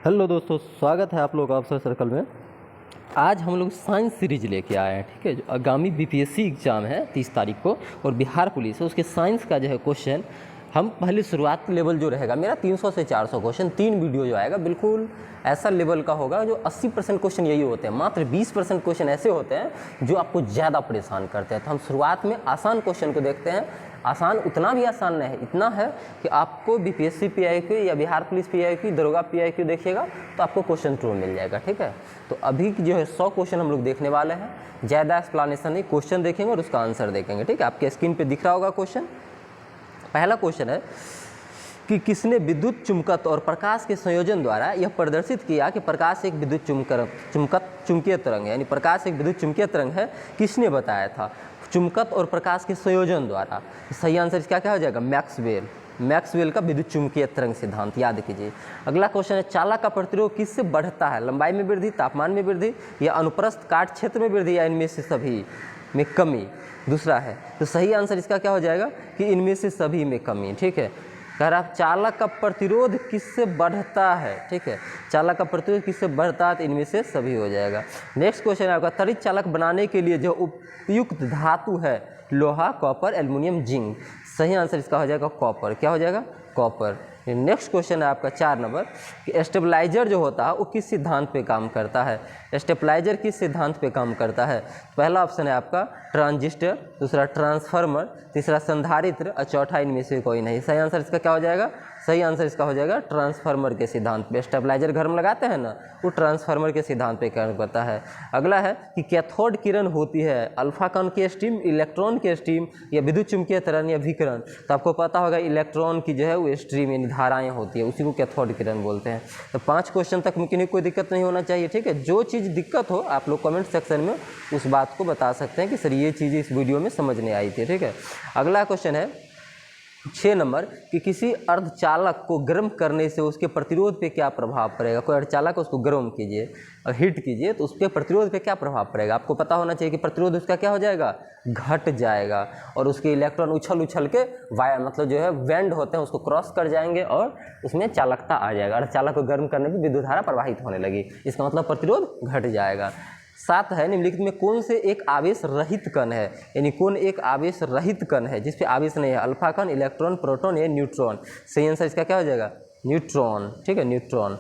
Hello दोस्तों, स्वागत है आप लोग अवसर सर्कल में। आज हम लोग साइंस सीरीज लेके आए हैं। ठीक है, जो आगामी बीपीएससी एग्ज़ाम है 30 तारीख को और बिहार पुलिस है, उसके साइंस का जो है क्वेश्चन हम पहले शुरुआत लेवल जो रहेगा मेरा 300 से 400 क्वेश्चन 3 वीडियो जो आएगा बिल्कुल ऐसा लेवल का होगा। जो 80% क्वेश्चन यही होते हैं, मात्र 20% क्वेश्चन ऐसे होते हैं जो आपको ज़्यादा परेशान करते हैं। तो हम शुरुआत में आसान क्वेश्चन को देखते हैं। आसान उतना भी आसान नहीं है, इतना है कि आपको बीपीएससी पीआईक्यू या बिहार पुलिस पीआईक्यू, दरोगा पीआईक्यू देखिएगा तो आपको क्वेश्चन ट्रू मिल जाएगा। ठीक है, तो अभी जो है 100 क्वेश्चन हम लोग देखने वाले हैं। ज़्यादा एक्सप्लेनेशन नहीं, क्वेश्चन देखेंगे और उसका आंसर देखेंगे। ठीक है, आपके स्क्रीन पे दिख रहा होगा क्वेश्चन। पहला क्वेश्चन है कि किसने विद्युत चुंबकत्व और प्रकाश के संयोजन द्वारा यह प्रदर्शित किया कि प्रकाश एक विद्युत चुंबकीय तरंग है, यानी प्रकाश एक विद्युत चुंबकीय तरंग है। किसने बताया था? चुंबकत्व और प्रकाश के संयोजन द्वारा। सही आंसर इसका क्या हो जाएगा? मैक्सवेल का विद्युत चुंबकीय तरंग सिद्धांत याद कीजिए। अगला क्वेश्चन है चालक का प्रतिरोध किससे बढ़ता है? लंबाई में वृद्धि, तापमान में वृद्धि, या अनुप्रस्थ काट क्षेत्र में वृद्धि, या इनमें से सभी में कमी? दूसरा है, तो सही आंसर इसका क्या हो जाएगा कि इनमें से सभी में कमी। ठीक है, कह रहा चालक का प्रतिरोध किससे बढ़ता है? ठीक है, चालक का प्रतिरोध किससे बढ़ता है? तो इनमें से सभी हो जाएगा। नेक्स्ट क्वेश्चन है आपका त्वरित चालक बनाने के लिए जो उपयुक्त धातु है लोहा, कॉपर, एल्युमिनियम, जिंक। सही आंसर इसका हो जाएगा कॉपर। क्या हो जाएगा? कॉपर। नेक्स्ट क्वेश्चन है आपका 4 नंबर कि स्टेबलाइजर जो होता है वो किस सिद्धांत पे काम करता है? स्टेबलाइजर किस सिद्धांत पे काम करता है? पहला ऑप्शन है आपका ट्रांजिस्टर, दूसरा ट्रांसफार्मर, तीसरा संधारित्र और चौथा इनमें से कोई नहीं। सही आंसर इसका क्या हो जाएगा? सही आंसर इसका हो जाएगा ट्रांसफार्मर के सिद्धांत पे। स्टेबलाइजर घर में लगाते हैं ना, वो ट्रांसफार्मर के सिद्धांत पे काम करता है। अगला है कि कैथोड किरण होती है अल्फा कण की स्ट्रीम, इलेक्ट्रॉन की स्ट्रीम, या विद्युत चुंबकीय तरंग, या विकिरण। तो आपको पता होगा इलेक्ट्रॉन की जो है वो स्ट्रीम यानी धाराएं होती है, उसी को कैथोड किरण बोलते हैं। तो 5 क्वेश्चन तक मुमकिन कोई दिक्कत नहीं होना चाहिए। ठीक है, जो चीज़ दिक्कत हो आप लोग कमेंट सेक्शन में उस बात को बता सकते हैं कि सर ये चीज़ इस वीडियो में समझ नहीं आई थी। ठीक है, अगला क्वेश्चन है 6 नंबर कि किसी अर्धचालक को गर्म करने से उसके प्रतिरोध पे क्या प्रभाव पड़ेगा? कोई अर्धचालक उसको गर्म कीजिए और हीट कीजिए तो उसके प्रतिरोध पे क्या प्रभाव पड़ेगा? आपको पता होना चाहिए कि प्रतिरोध उसका क्या हो जाएगा? घट जाएगा, और उसके इलेक्ट्रॉन उछल के मतलब जो है वेंड होते हैं उसको क्रॉस कर जाएंगे और उसमें चालकता आ जाएगा। अर्धचालक को गर्म करने पर विद्युत धारा प्रवाहित होने लगी, इसका मतलब प्रतिरोध घट जाएगा। 7 है निम्नलिखित में कौन से एक आवेश रहित कण है? यानी कौन एक आवेश रहित कण है जिसपे आवेश नहीं है? अल्फा कण, इलेक्ट्रॉन, प्रोटॉन या न्यूट्रॉन। सही आंसर इसका क्या हो जाएगा? न्यूट्रॉन। ठीक है, न्यूट्रॉन।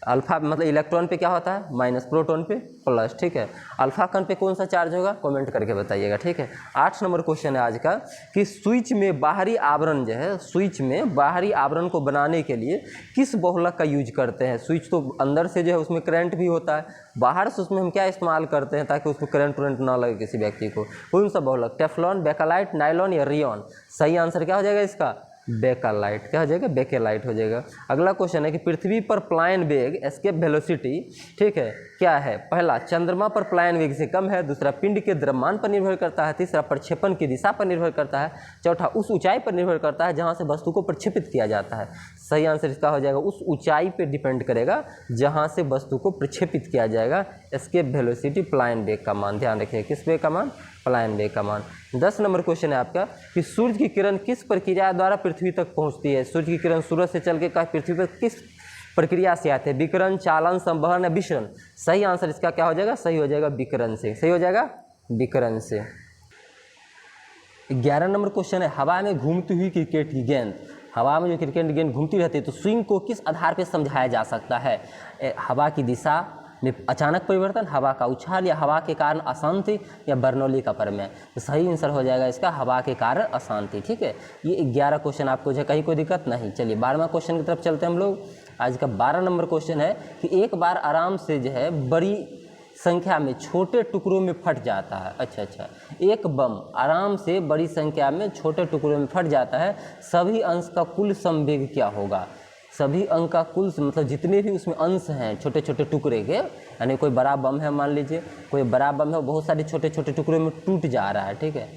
अल्फा मतलब इलेक्ट्रॉन पे क्या होता है? माइनस, प्रोटॉन पे प्लस। ठीक है, अल्फा कण पे कौन सा चार्ज होगा? कमेंट करके बताइएगा। ठीक है, 8 नंबर क्वेश्चन है आज का कि स्विच में बाहरी आवरण जो है, स्विच में बाहरी आवरण को बनाने के लिए किस बहुलक का यूज करते हैं? स्विच तो अंदर से जो है उसमें करंट भी होता है, बाहर से उसमें हम क्या इस्तेमाल करते हैं ताकि उसमें करंट ना लगे किसी व्यक्ति को? कौन सा बहुलक? टेफ्लॉन, बेकेलाइट, नायलॉन या रियॉन? सही आंसर क्या हो जाएगा इसका? बेकेलाइट। क्या हो जाएगा? बेकेलाइट हो जाएगा। अगला क्वेश्चन है कि पृथ्वी पर प्लायन वेग एस्केप वेलोसिटी, ठीक है, क्या है? पहला चंद्रमा पर प्लायन वेग से कम है, दूसरा पिंड के द्रव्यमान पर निर्भर करता है, तीसरा प्रक्षेपण की दिशा पर निर्भर करता है, चौथा उस ऊंचाई पर निर्भर करता है जहां से वस्तु को प्रक्षेपित किया जाता है। सही आंसर इसका हो जाएगा उस ऊंचाई पर डिपेंड करेगा जहां से वस्तु को प्रक्षेपित किया जाएगा। एस्केप वेलोसिटी प्लायन वेग का मान, ध्यान रखिए किस वेग का मान? प्लायन वेग का मान। 10 नंबर क्वेश्चन है आपका कि सूर्य की किरण किस प्रक्रिया द्वारा पृथ्वी तक पहुंचती है? सूर्य की किरण सूरज से चल के पृथ्वी पर किस प्रक्रिया से आते हैं? विकिरण, चालन, संवहन या विसरण? सही आंसर इसका क्या हो जाएगा? सही हो जाएगा विकिरण से। सही हो जाएगा विकिरण से। 11 नंबर क्वेश्चन है हवा में घूमती हुई क्रिकेट की गेंद। हवा में जो क्रिकेट की गेंद घूमती रहती है तो स्विंग को किस आधार पर समझाया जा सकता है? हवा की दिशा में अचानक परिवर्तन, हवा का उछाल, या हवा के कारण अशांति, या बर्नौली का प्रमेय? तो सही आंसर हो जाएगा इसका हवा के कारण अशांति। ठीक है, ये 11 क्वेश्चन आपको जो कहीं कोई दिक्कत नहीं। चलिए 12वां क्वेश्चन की तरफ चलते हैं हम लोग। आज का 12 नंबर क्वेश्चन है कि एक बार आराम से जो है बड़ी संख्या में छोटे टुकड़ों में फट जाता है। अच्छा, एक बम आराम से बड़ी संख्या में छोटे टुकड़ों में फट जाता है, सभी अंश का कुल संवेग क्या होगा? सभी अंक का कुल मतलब जितने भी उसमें अंश हैं छोटे छोटे टुकड़े के, यानी कोई बड़ा बम है, मान लीजिए कोई बड़ा बम है, बहुत सारे छोटे छोटे टुकड़ों में टूट जा रहा है। ठीक है,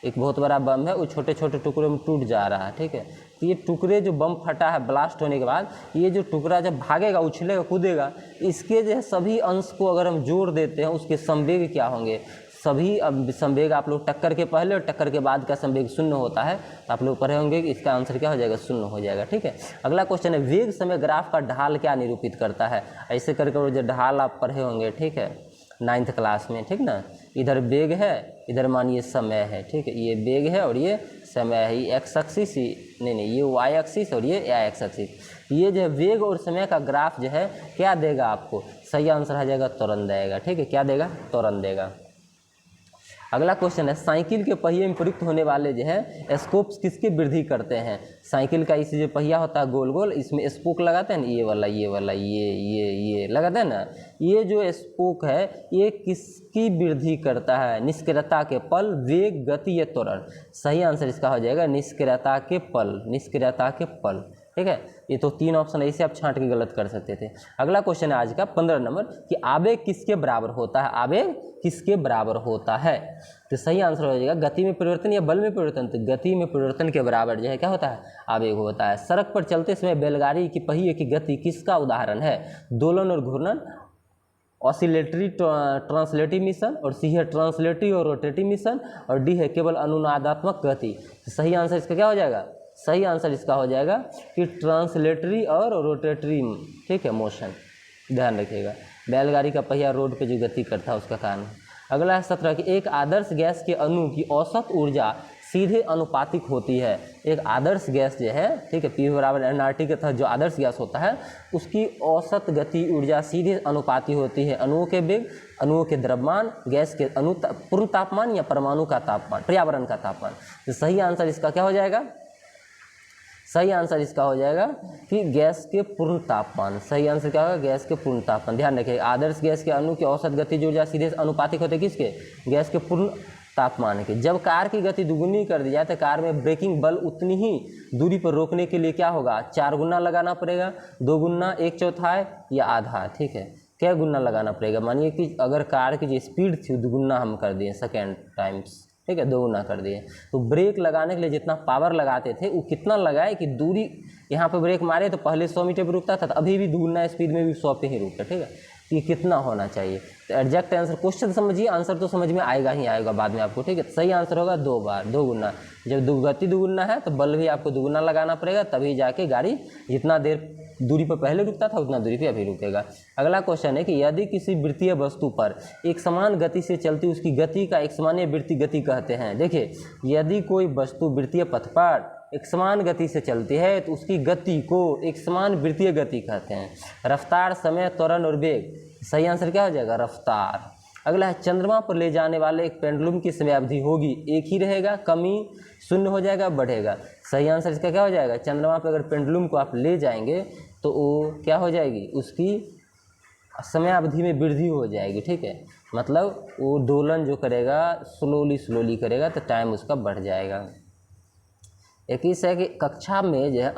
एक बहुत बड़ा बम है वो छोटे छोटे टुकड़ों में टूट जा रहा है। ठीक है, तो ये टुकड़े जो बम फटा है ब्लास्ट होने के बाद, ये जो टुकड़ा जब भागेगा, उछलेगा, कूदेगा, इसके जो है सभी अंश को अगर हम जोड़ देते हैं उसके संवेग क्या होंगे? सभी संवेग आप लोग टक्कर के पहले और टक्कर के बाद का संवेग शून्य होता है, तो आप लोग पढ़े होंगे कि इसका आंसर क्या हो जाएगा, शून्य हो जाएगा। ठीक है, अगला क्वेश्चन है वेग समय ग्राफ का ढाल क्या निरूपित करता है। ऐसे करके वो जो ढाल आप पढ़े होंगे, ठीक है, 9th क्लास में, ठीक ना। इधर वेग है, इधर मानिए समय है, ठीक है, ये वेग है और ये समय है, ये एक्स एक्सिस, नहीं ये वाई एक्सिस और ये एक्स एक्सिस। ये जो है वेग और समय का ग्राफ जो है क्या देगा आपको, सही आंसर आ जाएगा त्वरण देगा। ठीक है, क्या देगा, त्वरण देगा। अगला क्वेश्चन है साइकिल के पहिए में प्रयुक्त होने वाले जो है स्कोप्स किसकी वृद्धि करते हैं। साइकिल का इस जो पहिया होता है गोल गोल, इसमें स्पोक लगाते हैं ना, ये वाला ये लगाते हैं ना, ये जो स्पोक है ये किसकी वृद्धि करता है, निष्क्रियता के पल, वेग, गति या त्वरण। सही आंसर इसका हो जाएगा निष्क्रियता के पल, निष्क्रियता के पल। ठीक है, ये तो 3 ऑप्शन ऐसे आप छांट के गलत कर सकते थे। अगला क्वेश्चन है आज का 15 नंबर कि आवेग किसके बराबर होता है, आवेग किसके बराबर होता है। तो सही आंसर हो जाएगा गति में परिवर्तन या बल में परिवर्तन। तो गति में परिवर्तन के बराबर जो है क्या होता है, आवेग होता है। सड़क पर चलते समय बैलगाड़ी की पहिए की गति किसका उदाहरण है, दोलन और घूर्णन, ऑसिलेटरी ट्रांसलेटिव मिशन, और सी है ट्रांसलेटिव और रोटेटिव मिशन, और डी है केवल अनुनादात्मक गति। तो सही आंसर इसका क्या हो जाएगा, सही आंसर इसका हो जाएगा कि ट्रांसलेटरी और रोटेटरी, ठीक है, मोशन। ध्यान रखिएगा, बैलगाड़ी का पहिया रोड पे जो गति करता है उसका कारण। अगला है 17 कि एक आदर्श गैस के अणु की औसत ऊर्जा सीधे अनुपातिक होती है। एक आदर्श गैस जो है, ठीक है, P बराबर nRT के तहत जो आदर्श गैस होता है उसकी औसत गति ऊर्जा सीधे अनुपाती होती है अणुओं के वेग, अणुओं के द्रव्यमान, गैस के पूर्ण तापमान या परमाणु का तापमान, पर्यावरण का तापमान। तो सही आंसर इसका क्या हो जाएगा, सही आंसर इसका हो जाएगा कि गैस के पूर्ण तापमान। सही आंसर क्या होगा, गैस के पूर्ण तापमान। ध्यान रखिए, आदर्श गैस के अणु की औसत गतिज ऊर्जा सीधे अनुपातिक होते किसके, गैस के पूर्ण तापमान के। जब कार की गति दुगुनी कर दी जाए तो कार में ब्रेकिंग बल उतनी ही दूरी पर रोकने के लिए क्या होगा, 4 गुना लगाना पड़ेगा, 2 गुना, 1/4 या आधा। ठीक है, क्या गुना लगाना पड़ेगा, मानिए कि अगर कार की जो स्पीड थी दुगुना हम कर दिए सेकेंड टाइम्स, ठीक है, 2 गुना कर दिए, तो ब्रेक लगाने के लिए जितना पावर लगाते थे वो कितना लगाए कि दूरी, यहाँ पे ब्रेक मारे तो पहले 100 मीटर पर रुकता था, तो अभी भी दुगुना स्पीड में भी 100 पे ही रुकता। ठीक है, ये कितना होना चाहिए। तो एग्जैक्ट आंसर, क्वेश्चन समझिए, आंसर तो समझ में आएगा ही आएगा बाद में आपको। ठीक है, सही आंसर होगा 2 बार, 2 गुना। जब गति दुगुना है तो बल भी आपको दुगुना लगाना पड़ेगा, तभी जाके गाड़ी जितना देर दूरी पर पहले रुकता था उतना दूरी पे अभी रुकेगा। अगला क्वेश्चन है कि यदि किसी वृत्तीय वस्तु पर एक समान गति से चलती उसकी गति का एक समान वृत्तीय गति कहते हैं। देखिए, यदि कोई वस्तु वृत्तीय पथ पर एक समान गति से चलती है तो उसकी गति को एक समान वृत्तीय गति कहते हैं। रफ्तार, समय, त्वरण और वेग। सही आंसर क्या हो जाएगा, रफ्तार। अगला है चंद्रमा पर ले जाने वाले एक पेंडुलम की समय अवधि होगी, एक ही रहेगा, कमी, शून्य हो जाएगा, बढ़ेगा। सही आंसर इसका क्या हो जाएगा, चंद्रमा पर अगर पेंडुलम को आप ले जाएंगे तो वो क्या हो जाएगी, उसकी समय अवधि में वृद्धि हो जाएगी। ठीक है, मतलब वो दोलन जो करेगा स्लोली करेगा तो टाइम उसका बढ़ जाएगा। एक इस है कि कक्षा में जो है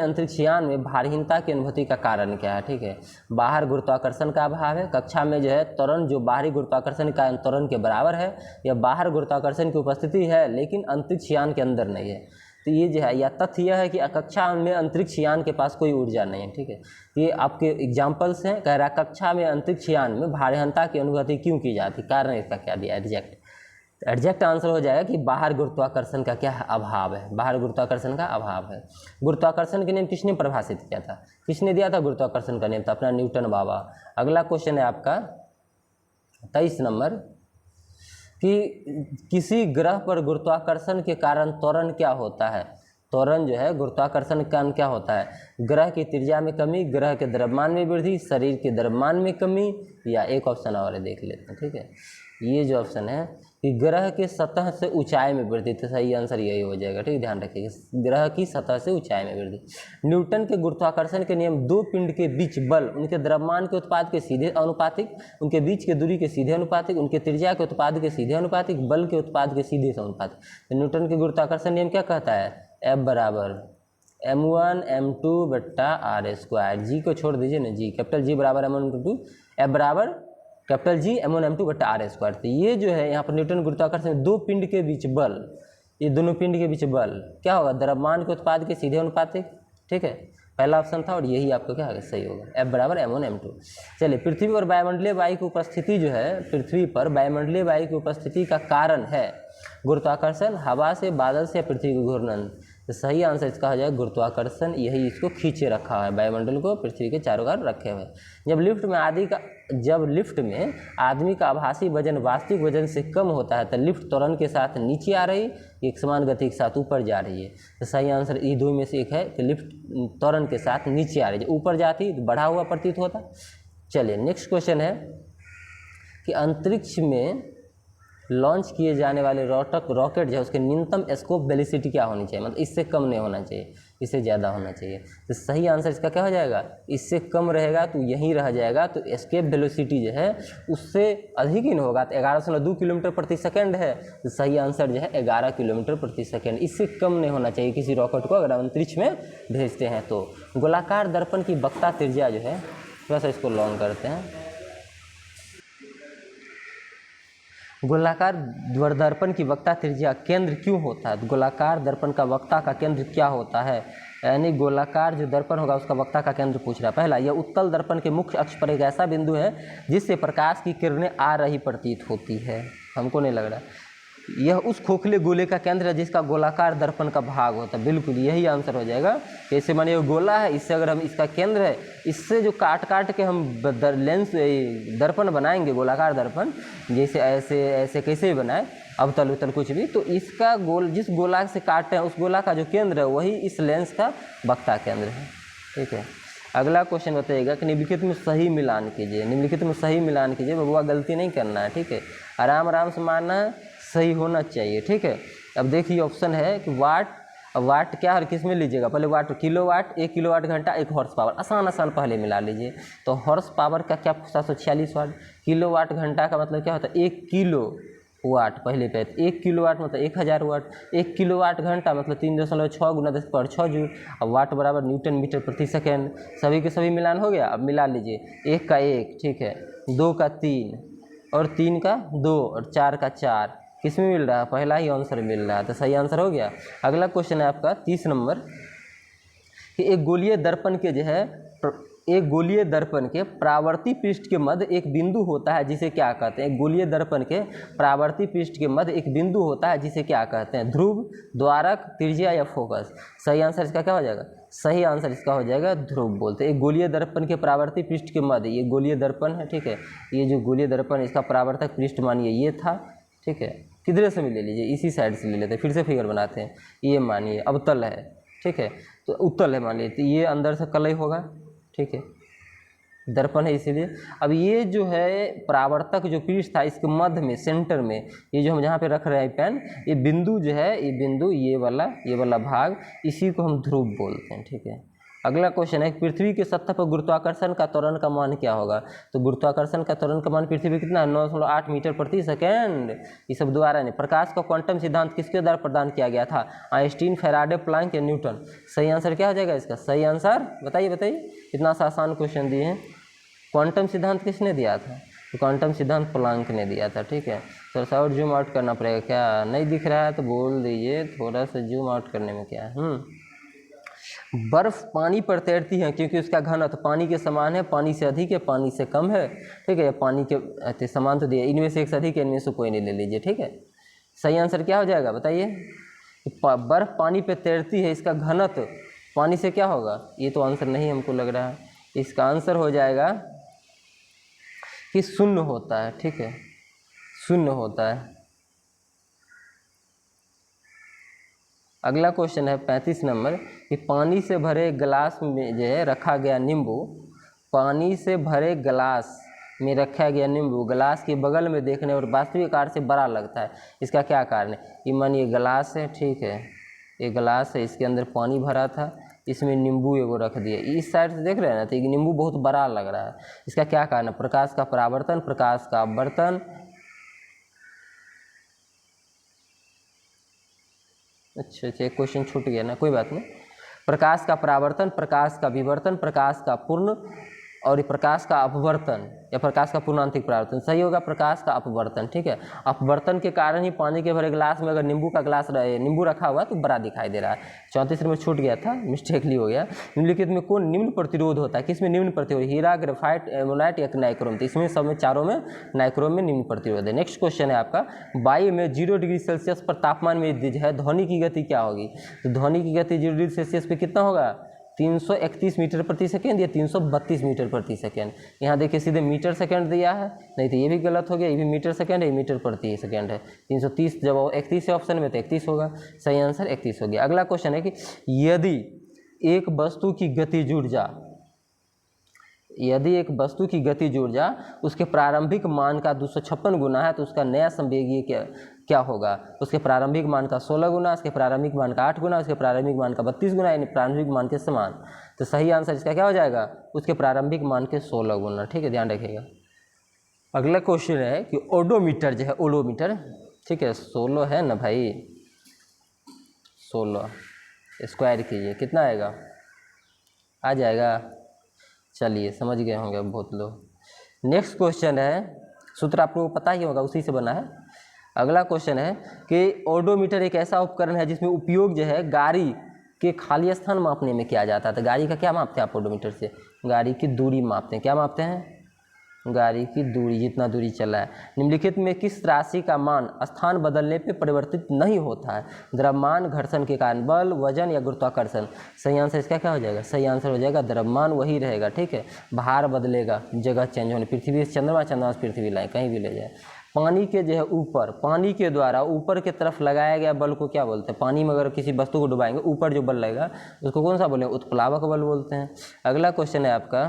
अंतरिक्षयान में भारहीनता की अनुभूति का कारण क्या है। ठीक है, बाहर गुरुत्वाकर्षण का अभाव है। कक्षा में जो है त्वरण जो बाहरी गुरुत्वाकर्षण का त्वरण के बराबर है, या बाहर गुरुत्वाकर्षण की उपस्थिति है लेकिन अंतरिक्षयान के अंदर नहीं है। तो ये जो है, या तथ्य यह है कि कक्षा में अंतरिक्षयान के पास कोई ऊर्जा नहीं है। ठीक है, ये आपके एग्जाम्पल्स हैं। कह रहा है कक्षा में अंतरिक्षयान में भारहीनता की अनुभूति क्यों की जाती, कारण इसका क्या दिया, एग्जैक्ट आंसर हो जाएगा कि बाहर गुरुत्वाकर्षण का क्या है, अभाव है। बाहर गुरुत्वाकर्षण का अभाव है। गुरुत्वाकर्षण के नियम किसने परिभाषित किया था, किसने दिया था गुरुत्वाकर्षण का नियम, था अपना न्यूटन बाबा। अगला क्वेश्चन है आपका 23 नंबर कि किसी ग्रह पर गुरुत्वाकर्षण के कारण त्वरण क्या होता है। त्वरण जो है गुरुत्वाकर्षण के कारण क्या होता है, ग्रह की त्रिज्या में कमी, ग्रह के द्रव्यमान में वृद्धि, शरीर के द्रव्यमान में कमी, या एक ऑप्शन और देख लेते हैं। ठीक है, ये जो ऑप्शन है कि ग्रह के सतह से ऊंचाई में वृद्धि। तो सही आंसर यही हो जाएगा। ठीक, ध्यान रखिएगा, ग्रह की सतह से ऊंचाई में वृद्धि। न्यूटन के गुरुत्वाकर्षण के नियम, 2 पिंड के बीच बल उनके द्रव्यमान के उत्पाद के सीधे अनुपातिक, उनके बीच के दूरी के सीधे अनुपातिक, उनके त्रिज्या के उत्पाद के सीधे अनुपातिक, बल के उत्पाद के सीधे अनुपातिक। तो न्यूटन के गुरुत्वाकर्षण नियम क्या कहता है, F बराबर m1 m2 बट्टा r²। जी को छोड़ दीजिए ना, जी कैपिटल जी बराबर m1 m2, F बराबर कैपिटल जी m1 m2 बट्टा r²। तो ये जो है यहाँ पर न्यूटन गुरुत्वाकर्षण 2 पिंड के बीच बल, ये दोनों पिंड के बीच बल क्या होगा, द्रव्यमान के उत्पाद के सीधे अनुपातिक। ठीक है, पहला ऑप्शन था और यही आपका क्या होगा, सही होगा, F बराबर m1 m2। चलिए, पृथ्वी पर वायुमंडलीय वायु की उपस्थिति जो है, पृथ्वी पर वायुमंडलीय वायु की उपस्थिति का कारण है गुरुत्वाकर्षण, हवा से, बादल से या पृथ्वी के घूर्णन। तो सही आंसर इसका हो जाएगा गुरुत्वाकर्षण, यही इसको खींचे रखा है, वायुमंडल को पृथ्वी के चारों ओर रखे हुए। जब लिफ्ट में आदमी का आभासी वजन वास्तविक वजन से कम होता है तो लिफ्ट त्वरण के साथ नीचे आ रही, एक समान गति के साथ ऊपर जा रही है। तो सही आंसर ये दो में से एक है कि लिफ्ट त्वरण के साथ नीचे आ रही है, ऊपर जाती तो बढ़ा हुआ प्रतीत होता। चलिए, नेक्स्ट क्वेश्चन है कि अंतरिक्ष में लॉन्च किए जाने वाले रॉकेट जो है उसके न्यूनतम स्कोप वेलोसिटी क्या होनी चाहिए, मतलब इससे कम नहीं होना चाहिए, इससे ज़्यादा होना चाहिए। तो सही आंसर इसका क्या हो जाएगा, इससे कम रहेगा तो यहीं रह जाएगा, तो एस्केप वेलोसिटी जो है उससे अधिक ही नहीं होगा। तो 11.2 किलोमीटर प्रति सेकेंड है, तो सही आंसर जो है 11 किलोमीटर प्रति सेकेंड, इससे कम नहीं होना चाहिए किसी रॉकेट को अगर अंतरिक्ष में भेजते हैं तो। गोलाकार दर्पण की वक्ता त्रिज्या जो है, थोड़ा सा इसको लॉन्ग करते हैं। गोलाकार दर्पण की वक्ता त्रिज्या केंद्र क्यों होता है, तो गोलाकार दर्पण का वक्ता का केंद्र क्या होता है, यानी गोलाकार जो दर्पण होगा उसका वक्ता का केंद्र पूछ रहा है। पहला, यह उत्तल दर्पण के मुख्य अक्ष पर एक ऐसा बिंदु है जिससे प्रकाश की किरणें आ रही प्रतीत होती है, हमको नहीं लग रहा। यह उस खोखले गोले का केंद्र है जिसका गोलाकार दर्पण का भाग होता है, बिल्कुल यही आंसर हो जाएगा। जैसे मानिए गोला है, इससे अगर हम इसका केंद्र है, इससे जो काट के हम लेंस दर्पण बनाएंगे, गोलाकार दर्पण, जैसे ऐसे कैसे भी बनाए, अवतल उत्तल कुछ भी, तो इसका जिस गोला से काटते हैं उस गोला का जो केंद्र है वही इस लेंस का वक्ता केंद्र है। ठीक है, अगला क्वेश्चन बताइएगा कि निम्नलिखित में सही मिलान कीजिए। निम्नलिखित में सही मिलान कीजिए, बबुआ गलती नहीं करना है, ठीक है, आराम से मानना है, सही होना चाहिए। ठीक है, अब देखिए ऑप्शन है कि वाट क्या है, किस में लीजिएगा, पहले वाट, किलोवाट, 1 किलोवाट घंटा, 1 हॉर्स पावर, आसान पहले मिला लीजिए। तो हॉर्स पावर का क्या 746 वाट, किलोवाट घंटा का मतलब क्या होता है 1 किलो वाट, पहले पे 1 किलोवाट मतलब 1000 वाट, 1 किलोवाट घंटा मतलब 3.6 गुना 10⁻6 जूल, अब वाट बराबर न्यूटन मीटर प्रति सेकेंड। सभी के सभी मिलान हो गया। अब मिला लीजिए, 1 का 1, ठीक है, 2 का 3 और 3 का 2 और 4 का 4, किस में मिल रहा है, पहला ही आंसर मिल रहा है, तो सही आंसर हो गया। अगला क्वेश्चन है आपका 30 नंबर कि एक गोलीय दर्पण के जो है, एक गोलीय दर्पण के प्रावर्ती पृष्ठ के मध्य एक बिंदु होता है जिसे क्या कहते हैं, एक गोलीय दर्पण के प्रावर्ती पृष्ठ के मध्य एक बिंदु होता है जिसे क्या कहते हैं, ध्रुव, द्वारक, त्रिज्या या फोकस। सही आंसर इसका क्या हो जाएगा, सही आंसर इसका हो जाएगा ध्रुव बोलते हैं। एक गोलीय दर्पण के प्रावर्ती पृष्ठ के मध्य, ये गोलीय दर्पण है, ठीक है, ये जो गोलीय दर्पण इसका प्रावर्तक पृष्ठ मानिए ये था, ठीक है, किधर से भी ले लीजिए, इसी साइड से ले लेते हैं, फिर से फिगर बनाते हैं। ये मानिए अवतल है, ठीक है, तो उत्तल है मान लीजिए, तो ये अंदर से कलई होगा, ठीक है, दर्पण है इसीलिए। अब ये जो है परावर्तक जो पृष्ठ था इसके मध्य में, सेंटर में, ये जो हम जहाँ पे रख रहे हैं पेन, ये बिंदु जो है, ये बिंदु, ये वाला भाग, इसी को हम ध्रुव बोलते हैं। ठीक है, अगला क्वेश्चन है पृथ्वी के सतह पर गुरुत्वाकर्षण का त्वरण का मान क्या होगा। तो गुरुत्वाकर्षण का त्वरण का मान पृथ्वी पर कितना, 9.8 मीटर प्रति सेकेंड। ये सब द्वारा नहीं। प्रकाश का क्वांटम सिद्धांत किसके द्वारा प्रदान किया गया था, आइंस्टीन, फैराडे, प्लैंक या न्यूटन। सही आंसर क्या हो जाएगा इसका, सही आंसर बताइए, इतना सा आसान क्वेश्चन दिए हैं। क्वांटम सिद्धांत किसने दिया था, तो क्वांटम सिद्धांत प्लैंक ने दिया था। ठीक है, थोड़ा सा और जूम आउट करना पड़ेगा, क्या नहीं दिख रहा है तो बोल दीजिए, थोड़ा सा जूम आउट करने में क्या है। बर्फ पानी पर तैरती है क्योंकि उसका घनत्व पानी के समान है, पानी से अधिक है, पानी से कम है। ठीक है, पानी के समान तो दिया, इनमें से एक से अधिक है, इनमें से कोई नहीं ले लीजिए। ठीक है, सही आंसर क्या हो जाएगा बताइए, बर्फ पानी पर तैरती है, इसका घनत्व पानी से क्या होगा, ये तो आंसर नहीं हमको लग रहा है। इसका आंसर हो जाएगा कि 0 होता है। ठीक है, 0 होता है। अगला क्वेश्चन है 35 नंबर कि पानी से भरे गिलास में जो है रखा गया नींबू, पानी से भरे गिलास में रखा गया नींबू गिलास के बगल में देखने और वास्तविक आकार से बड़ा लगता है, इसका क्या कारण है। ये मानिए गिलास है, ठीक है, ये गिलास है, इसके अंदर पानी भरा था, इसमें नींबू एगो रख दिया, इस साइड से देख रहे हैं ना, तो ये नींबू बहुत बड़ा लग रहा है, इसका क्या कारण है, प्रकाश का परावर्तन, प्रकाश का अपवर्तन। अच्छा, एक क्वेश्चन छूट गया ना, कोई बात नहीं। प्रकाश का परावर्तन, प्रकाश का विवर्तन, प्रकाश का पूर्ण और ये प्रकाश का अपवर्तन या प्रकाश का पूर्णांतिक परावर्तन, सही होगा प्रकाश का अपवर्तन, ठीक है। अपवर्तन के कारण ही पानी के भरे गिलास में अगर नींबू का गिलास रहे, नींबू रखा हुआ तो बड़ा दिखाई दे रहा है। 34 नंबर छूट गया था, मिस्टेकली हो गया। निम्नलिखित में कौन निम्न प्रतिरोध होता है, किसमें निम्न प्रतिरोध, हीरा, ग्रेफाइट, एमोनाइट या नाइक्रोम, तो इसमें सब में चारों में नाइक्रोम में निम्न प्रतिरोध है। नेक्स्ट क्वेश्चन है आपका, वायु में 0 डिग्री सेल्सियस पर तापमान में जो है ध्वनि की गति क्या होगी, तो ध्वनि की गति 0 डिग्री सेल्सियस पे कितना होगा, 331 मीटर प्रति सेकेंड या 332 मीटर प्रति सेकेंड। यहाँ देखिए सीधे मीटर सेकेंड दिया है, नहीं तो ये भी गलत हो गया, ये भी मीटर सेकेंड है, ये मीटर प्रति सेकेंड है। 330 जब 31 है ऑप्शन में तो 31 होगा, सही आंसर 31 हो गया। अगला क्वेश्चन है कि यदि एक वस्तु की गतिज ऊर्जा, यदि एक वस्तु की गतिज ऊर्जा उसके प्रारंभिक मान का 256 गुना है तो उसका नया संवेगीय क्या होगा, उसके प्रारंभिक मान का 16 गुना, उसके प्रारंभिक मान का 8 गुना, उसके प्रारंभिक मान का 32 गुना, यानी प्रारंभिक मान के समान। तो सही आंसर इसका क्या हो जाएगा, उसके प्रारंभिक मान के 16 गुना, ठीक है, ध्यान रखिएगा। अगला क्वेश्चन है कि ओडोमीटर जो है, ओडोमीटर, ठीक है, 16 है ना भाई, 16 स्क्वायर कीजिए कितना आएगा, आ जाएगा, चलिए समझ गए होंगे बहुत लोग। नेक्स्ट क्वेश्चन है, सूत्र आपको पता ही होगा, उसी से बना है। अगला क्वेश्चन है कि ओडोमीटर एक ऐसा उपकरण है जिसमें उपयोग जो है गाड़ी के खाली स्थान मापने में किया जाता है। तो गाड़ी का क्या मापते हैं आप ओडोमीटर से, गाड़ी की दूरी मापते हैं, क्या मापते हैं, गाड़ी की दूरी, जितना दूरी चला है। निम्नलिखित में किस राशि का मान स्थान बदलने पे परिवर्तित नहीं होता है, द्रव्यमान, घर्षण के कारण बल, वजन या गुरुत्वाकर्षण। सही आंसर इसका क्या हो जाएगा, सही आंसर हो जाएगा द्रव्यमान, वही रहेगा, ठीक है। भार बदलेगा, जगह चेंज होने, पृथ्वी से चंद्रमा, चंद्रमा से पृथ्वी लाए, कहीं भी ले जाए। पानी के जो है ऊपर, पानी के द्वारा ऊपर की तरफ लगाया गया बल को क्या बोलते हैं, पानी में अगर किसी वस्तु को डुबाएंगे ऊपर जो बल लगेगा उसको कौन सा बोलेंगे, उत्प्लावक बल बोलते हैं। अगला क्वेश्चन है आपका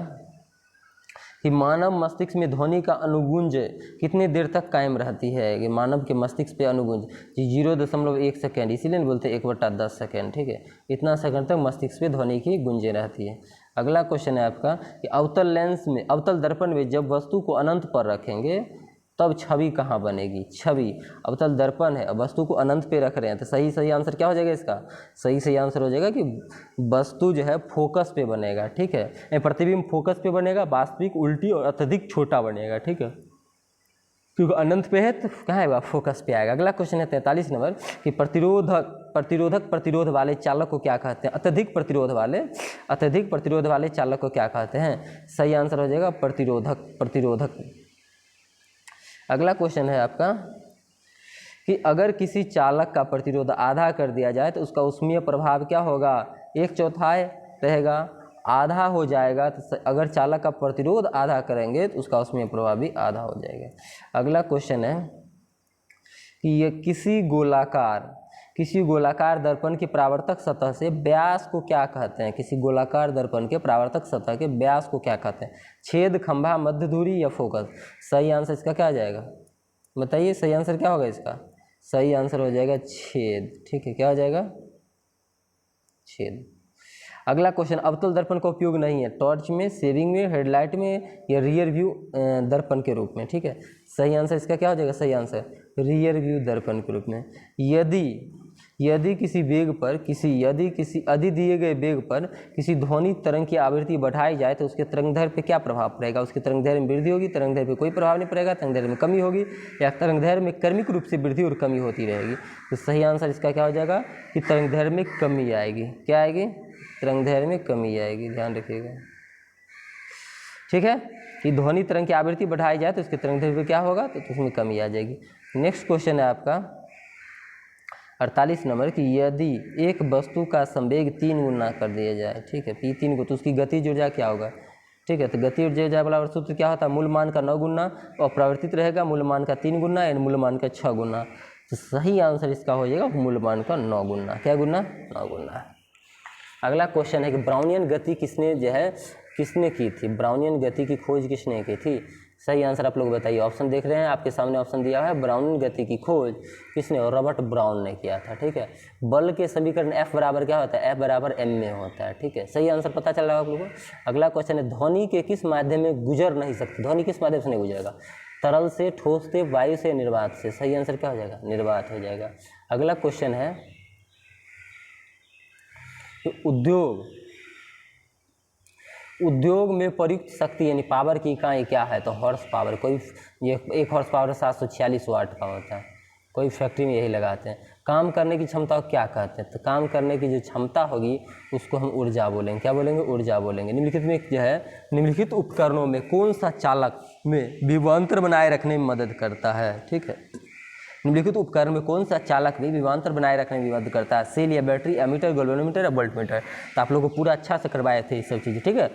कि मानव मस्तिष्क में ध्वनि का अनुगुंज कितनी देर तक कायम रहती है, कि मानव के मस्तिष्क पे अनुगुंज 0.1 सेकेंड, इसीलिए बोलते हैं 1/10 सेकेंड, ठीक है, इतना सेकंड तक मस्तिष्क पे ध्वनि की गुंजे रहती है। अगला क्वेश्चन है आपका कि अवतल लेंस में, अवतल दर्पण में जब वस्तु को अनंत पर रखेंगे तब छवि कहाँ बनेगी, छवि, अवतल दर्पण है, वस्तु को अनंत पे रख रहे हैं, तो सही आंसर क्या हो जाएगा इसका, सही आंसर हो जाएगा कि वस्तु जो है फोकस पे बनेगा, ठीक है, प्रतिबिंब फोकस पे बनेगा, वास्तविक उल्टी और अत्यधिक छोटा बनेगा, ठीक है, क्योंकि अनंत पे है तो कहाँ आएगा, फोकस पे आएगा। अगला क्वेश्चन है 43 नंबर कि प्रतिरोधक प्रतिरोध वाले चालक को क्या कहते हैं, अत्यधिक प्रतिरोध वाले चालक को क्या कहते हैं, सही आंसर हो जाएगा प्रतिरोधक। अगला क्वेश्चन है आपका कि अगर किसी चालक का प्रतिरोध आधा कर दिया जाए तो उसका ऊष्मीय प्रभाव क्या होगा, 1/4 रहेगा, आधा हो जाएगा, तो अगर चालक का प्रतिरोध आधा करेंगे तो उसका ऊष्मीय प्रभाव भी आधा हो जाएगा। अगला क्वेश्चन है कि ये किसी गोलाकार दर्पण की परावर्तक सतह से व्यास को क्या कहते हैं, किसी गोलाकार दर्पण के परावर्तक सतह के व्यास को क्या कहते हैं, छेद, खंभा, मध्य दूरी या फोकस। सही आंसर इसका क्या आ जाएगा, बताइए सही आंसर क्या होगा इसका, सही आंसर हो जाएगा छेद, ठीक है, क्या हो जाएगा, छेद। अगला क्वेश्चन, अवतल दर्पण का उपयोग नहीं है टॉर्च में, सेविंग में, हेडलाइट में या रियर व्यू दर्पण के रूप में, ठीक है, सही आंसर इसका क्या हो जाएगा, सही आंसर रियर व्यू दर्पण के रूप में। यदि किसी वेग पर, किसी अधि दिए गए वेग पर किसी ध्वनि तरंग की आवृत्ति बढ़ाई जाए तो उसके तरंगदैर्घ्य पे क्या प्रभाव पड़ेगा, उसके तरंगदैर्घ्य में वृद्धि होगी, तरंगदैर्घ्य पे कोई प्रभाव नहीं पड़ेगा, तरंगदैर्घ्य में कमी होगी, या तरंगदैर्घ्य में क्रमिक रूप से वृद्धि और कमी होती रहेगी। तो सही आंसर इसका क्या हो जाएगा कि तरंगदैर्घ्य में कमी आएगी, क्या आएगी, तरंगदैर्घ्य में कमी आएगी, ध्यान रखिएगा, ठीक है। कि ध्वनि तरंग की आवृत्ति बढ़ाई जाए तो उसके तरंगदैर्घ्य पे क्या होगा, तो उसमें कमी आ जाएगी। नेक्स्ट क्वेश्चन है आपका 48 नंबर कि यदि एक वस्तु का संवेग 3 गुना कर दिया जाए, ठीक है, P 3 को, तो उसकी गतिज ऊर्जा क्या होगा, ठीक है, तो गतिज ऊर्जा वाला सूत्र क्या होता है, मूल मान का 9 गुना और अपरावर्तित रहेगा मूल मान का 3 गुना या मूल मान का 6 गुना। तो सही आंसर इसका हो जाएगा मूल मान का 9 गुना, क्या गुना, 9 गुना। अगला क्वेश्चन है कि ब्राउनियन गति किसने की थी, ब्राउनियन गति की खोज किसने की थी, सही आंसर आप लोग बताइए। ऑप्शन देख रहे हैं आपके सामने, ऑप्शन दिया है, ब्राउनियन गति की खोज किसने, और रॉबर्ट ब्राउन ने किया था, ठीक है। बल के समीकरण F बराबर क्या होता है, F बराबर m में होता है, ठीक है, सही आंसर पता चल रहा है आप लोगों को। अगला क्वेश्चन है ध्वनि के किस माध्यम में गुजर नहीं सकती, ध्वनि किस माध्यम से नहीं गुजरेगा, तरल से, ठोस से, वायु से, निर्वात से। सही आंसर क्या हो जाएगा, निर्वात हो जाएगा। अगला क्वेश्चन है उद्योग उद्योग में प्रयुक्त शक्ति यानी पावर की इकाई क्या है, तो हॉर्स पावर। कोई ये 1 हॉर्स पावर 746 वाट का होता है, कोई फैक्ट्री में यही लगाते हैं। काम करने की क्षमता को क्या कहते हैं, तो काम करने की जो क्षमता होगी उसको हम ऊर्जा बोलेंगे। क्या बोलेंगे, ऊर्जा बोलेंगे। निम्नलिखित में जो है, निम्नलिखित उपकरणों में कौन सा चालक में विभवांतर बनाए रखने में मदद करता है, ठीक है। निम्नलिखित उपकरण में कौन सा चालक भी विभवांतर बनाए रखने में मदद करता है, सेल या बैटरी, एमीटर, गैल्वेनोमीटर या वोल्टमीटर। तो आप लोगों को पूरा अच्छा से करवाए थे ये सब चीज़ें, ठीक है।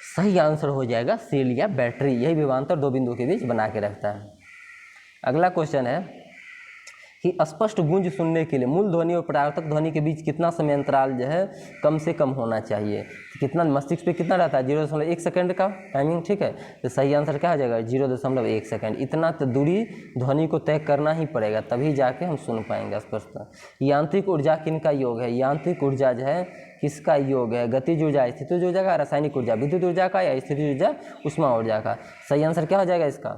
सही आंसर हो जाएगा सेल या बैटरी, यही विभवांतर 2 बिंदुओं के बीच बना के रखता है। अगला क्वेश्चन है कि स्पष्ट गूंज सुनने के लिए मूल ध्वनि और परावर्तक ध्वनि के बीच कितना समय अंतराल जो है कम से कम होना चाहिए। तो कितना मस्तिष्क पे कितना रहता है, 0.1 सेकंड का टाइमिंग, ठीक है। तो सही आंसर क्या हो जाएगा, 0.1 सेकंड। इतना तो दूरी ध्वनि को तय करना ही पड़ेगा, तभी जाके हम सुन पाएंगे स्पष्ट। यांत्रिक ऊर्जा किनका योग है, यांत्रिक ऊर्जा जो है किसका योग है, गतिज ऊर्जा, स्थितिज ऊर्जा का, रासायनिक ऊर्जा, विद्युत ऊर्जा का, या स्थितिज ऊर्जा ऊष्मा ऊर्जा का। सही आंसर क्या हो जाएगा इसका,